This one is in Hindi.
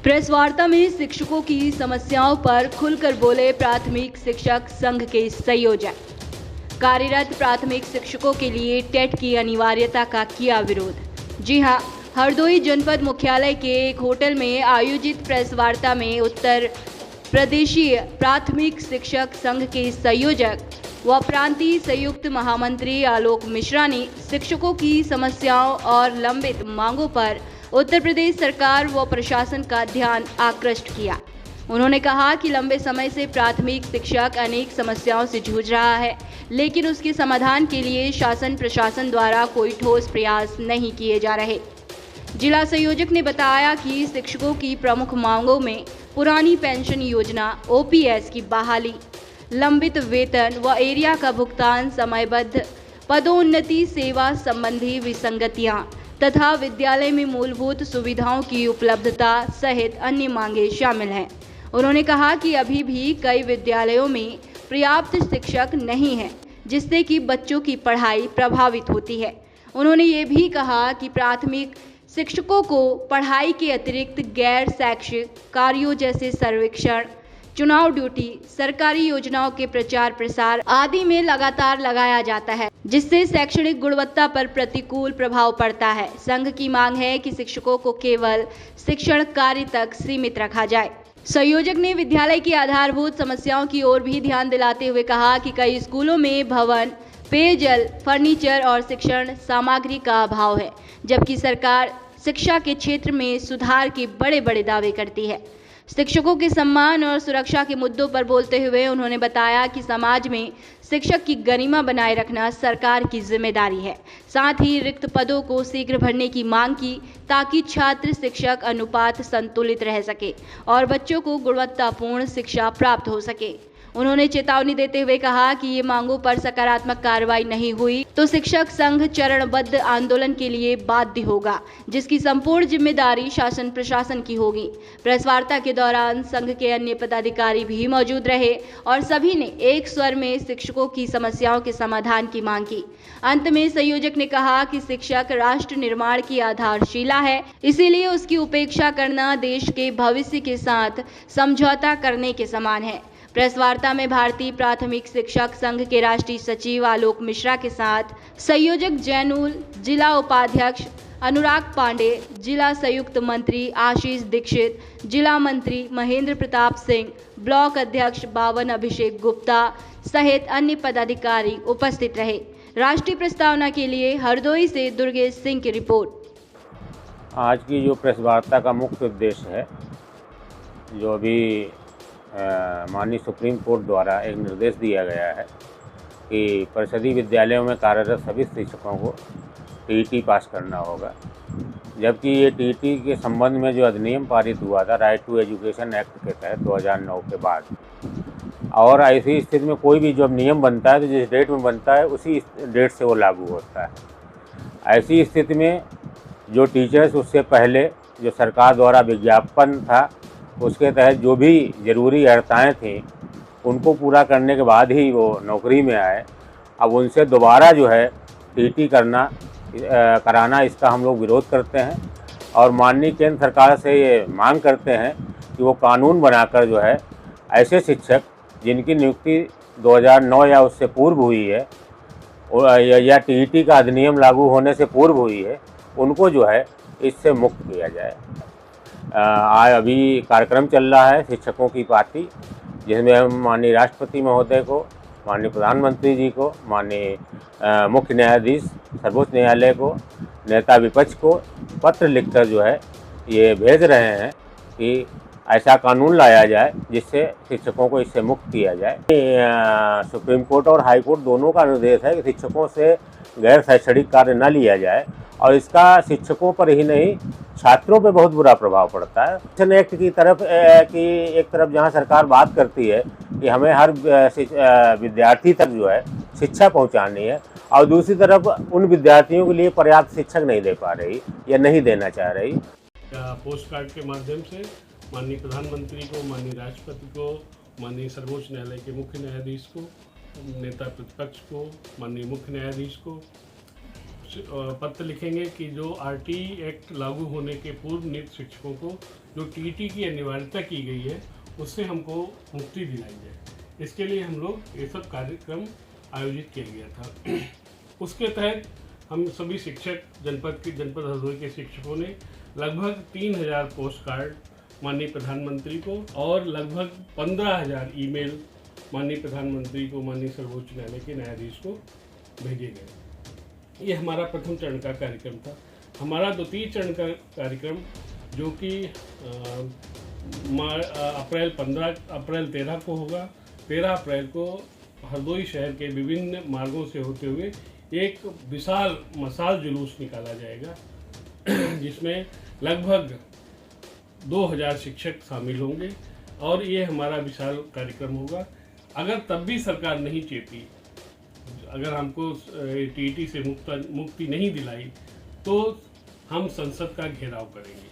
प्रेस वार्ता में शिक्षकों की समस्याओं पर खुलकर बोले प्राथमिक शिक्षक संघ के संयोजक। कार्यरत प्राथमिक शिक्षकों के लिए टेट की अनिवार्यता का किया विरोध। जी हां, हरदोई जनपद मुख्यालय के एक होटल में आयोजित प्रेस वार्ता में उत्तर प्रदेशीय प्राथमिक शिक्षक संघ के संयोजक व प्रांतीय संयुक्त महामंत्री आलोक मिश्रा ने शिक्षकों की समस्याओं और लंबित मांगों पर उत्तर प्रदेश सरकार व प्रशासन का ध्यान आकृष्ट किया। उन्होंने कहा कि लंबे समय से प्राथमिक शिक्षक अनेक समस्याओं से जूझ रहा है, लेकिन उसके समाधान के लिए शासन प्रशासन द्वारा कोई ठोस प्रयास नहीं किए जा रहे। जिला संयोजक ने बताया कि शिक्षकों की प्रमुख मांगों में पुरानी पेंशन योजना, ओपीएस की बहाली, लंबित वेतन व एरिया का भुगतान, समयबद्ध पदोन्नति, सेवा संबंधी विसंगतियां तथा विद्यालय में मूलभूत सुविधाओं की उपलब्धता सहित अन्य मांगे शामिल हैं। उन्होंने कहा कि अभी भी कई विद्यालयों में पर्याप्त शिक्षक नहीं हैं, जिससे कि बच्चों की पढ़ाई प्रभावित होती है। उन्होंने ये भी कहा कि प्राथमिक शिक्षकों को पढ़ाई के अतिरिक्त गैर शैक्षिक कार्यों जैसे सर्वेक्षण, चुनाव ड्यूटी, सरकारी योजनाओं के प्रचार प्रसार आदि में लगातार लगाया जाता है, जिससे शैक्षणिक गुणवत्ता पर प्रतिकूल प्रभाव पड़ता है। संघ की मांग है कि शिक्षकों को केवल शिक्षण कार्य तक सीमित रखा जाए। संयोजक ने विद्यालय की आधारभूत समस्याओं की ओर भी ध्यान दिलाते हुए कहा कि कई स्कूलों में भवन, पेयजल, फर्नीचर और शिक्षण सामग्री का अभाव है, जबकि सरकार शिक्षा के क्षेत्र में सुधार के बड़े बड़े दावे करती है। शिक्षकों के सम्मान और सुरक्षा के मुद्दों पर बोलते हुए उन्होंने बताया कि समाज में शिक्षक की गरिमा बनाए रखना सरकार की जिम्मेदारी है। साथ ही रिक्त पदों को शीघ्र भरने की मांग की, ताकि छात्र शिक्षक अनुपात संतुलित रह सके और बच्चों को गुणवत्तापूर्ण शिक्षा प्राप्त हो सके। उन्होंने चेतावनी देते हुए कहा कि ये मांगों पर सकारात्मक कार्रवाई नहीं हुई तो शिक्षक संघ चरणबद्ध आंदोलन के लिए बाध्य होगा, जिसकी संपूर्ण जिम्मेदारी शासन प्रशासन की होगी। प्रेस वार्ता के दौरान संघ के अन्य पदाधिकारी भी मौजूद रहे और सभी ने एक स्वर में शिक्षकों की समस्याओं के समाधान की मांग की। अंत में संयोजक ने कहा कि शिक्षक राष्ट्र निर्माण की आधारशिला है, इसीलिए उसकी उपेक्षा करना देश के भविष्य के साथ समझौता करने के समान है। प्रेस वार्ता में भारतीय प्राथमिक शिक्षक संघ के राष्ट्रीय सचिव आलोक मिश्रा के साथ संयोजक जैनुल, जिला उपाध्यक्ष अनुराग पांडे, जिला संयुक्त मंत्री आशीष दीक्षित, जिला मंत्री महेंद्र प्रताप सिंह, ब्लॉक अध्यक्ष बावन अभिषेक गुप्ता सहित अन्य पदाधिकारी उपस्थित रहे। राष्ट्रीय प्रस्तावना के लिए हरदोई से दुर्गेश सिंह की रिपोर्ट। आज की जो प्रेस वार्ता का मुख्य उद्देश्य है, जो अभी माननीय सुप्रीम कोर्ट द्वारा एक निर्देश दिया गया है कि परिषदीय विद्यालयों में कार्यरत सभी शिक्षकों को टीईटी पास करना होगा, जबकि ये टीईटी के संबंध में जो अधिनियम पारित हुआ था राइट टू एजुकेशन एक्ट के तहत 2009 के बाद, और ऐसी स्थिति में कोई भी जब नियम बनता है तो जिस डेट में बनता है उसी डेट से वो लागू होता है। ऐसी स्थिति में जो टीचर्स उससे पहले जो सरकार द्वारा विज्ञापन था उसके तहत जो भी ज़रूरी अर्हताएँ थीं उनको पूरा करने के बाद ही वो नौकरी में आए, अब उनसे दोबारा जो है टीटी कराना इसका हम लोग विरोध करते हैं और माननीय केंद्र सरकार से ये मांग करते हैं कि वो कानून बनाकर जो है ऐसे शिक्षक जिनकी नियुक्ति 2009 या उससे पूर्व हुई है या टीईटी का अधिनियम लागू होने से पूर्व हुई है, उनको जो है इससे मुक्त किया जाए। आज अभी कार्यक्रम चल रहा है शिक्षकों की पार्टी, जिसमें हम माननीय राष्ट्रपति महोदय को, माननीय प्रधानमंत्री जी को, माननीय मुख्य न्यायाधीश सर्वोच्च न्यायालय को, नेता विपक्ष को पत्र लिखकर जो है ये भेज रहे हैं कि ऐसा कानून लाया जाए जिससे शिक्षकों को इससे मुक्त किया जाए। सुप्रीम कोर्ट और हाई कोर्ट दोनों का निर्देश है कि शिक्षकों से गैर शैक्षणिक कार्य न लिया जाए और इसका शिक्षकों पर ही नहीं छात्रों पे बहुत बुरा प्रभाव पड़ता है। शिक्षण एक्ट की तरफ एक तरफ जहां सरकार बात करती है कि हमें हर विद्यार्थी तक जो है शिक्षा पहुंचानी है और दूसरी तरफ उन विद्यार्थियों के लिए पर्याप्त शिक्षक नहीं दे पा रही या नहीं देना चाह रही। पोस्ट कार्ड के माध्यम से माननीय प्रधानमंत्री को, माननीय राष्ट्रपति को, माननीय सर्वोच्च न्यायालय के मुख्य न्यायाधीश को, नेता प्रतिपक्ष को, माननीय मुख्य न्यायाधीश को, पत्र लिखेंगे कि जो आरटीई एक्ट लागू होने के पूर्व नियुक्त शिक्षकों को जो टीटी की अनिवार्यता की गई है उससे हमको मुक्ति दिलाई जाए। इसके लिए हम लोग ये सब कार्यक्रम आयोजित किया गया था। उसके तहत हम सभी शिक्षक जनपद हरदोई के शिक्षकों ने लगभग 3000 पोस्ट कार्ड माननीय प्रधानमंत्री को और लगभग 15000 ईमेल माननीय प्रधानमंत्री को, माननीय सर्वोच्च न्यायालय के न्यायाधीश को भेजे गए। ये हमारा प्रथम चरण का कार्यक्रम था। हमारा द्वितीय चरण का कार्यक्रम जो कि अप्रैल 13 को होगा। 13 अप्रैल को हरदोई शहर के विभिन्न मार्गों से होते हुए एक विशाल मशाल जुलूस निकाला जाएगा जिसमें लगभग 2000 शिक्षक शामिल होंगे और ये हमारा विशाल कार्यक्रम होगा। अगर तब भी सरकार नहीं चेती, अगर हमको टीटी से मुक्ति नहीं दिलाई तो हम संसद का घेराव करेंगे।